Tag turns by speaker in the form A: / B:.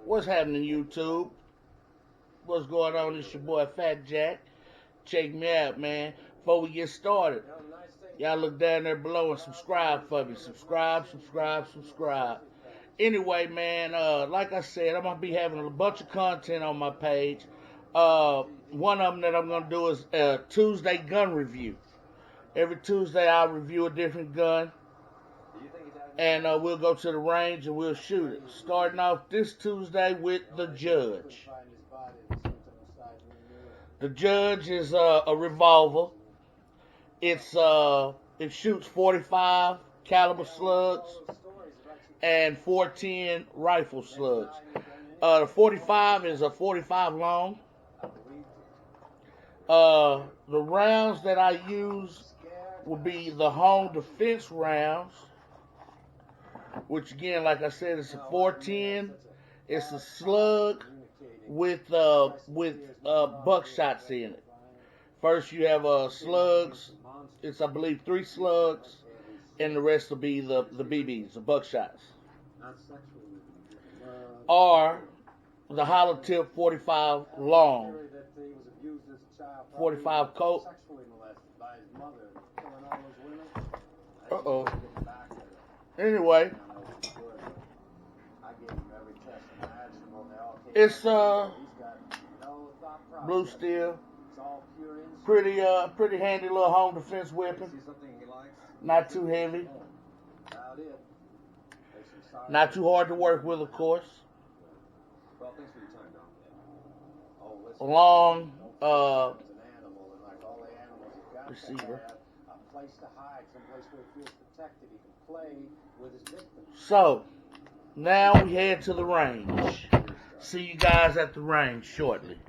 A: What's happening, YouTube? What's going on? It's your boy Fat Jack. Check me out, man. Before we get started, y'all look down there below and subscribe for me. Subscribe. Anyway, man, like I said, I'm gonna be having a bunch of content on my page. One of them that I'm gonna do is a Tuesday gun review. Every Tuesday I'll review a different gun, and we'll go to the range and we'll shoot it. Starting off this Tuesday with the Judge. The Judge is a revolver. It shoots 45 caliber slugs and 410 rifle slugs. The 45 is a 45 long. The rounds that I use will be the home defense rounds, which again, like I said, it's a 410. It's a slug with buckshots in it. First, you have slugs. It's, I believe, 3 slugs, and the rest will be the BBs, the buckshots. Or the hollow tip 45 long, 45 Colt. Anyway, it's blue steel. Pretty handy little home defense weapon. Not too heavy. Not too hard to work with, of course. Long receiver. So now we head to the range. See you guys at the range shortly.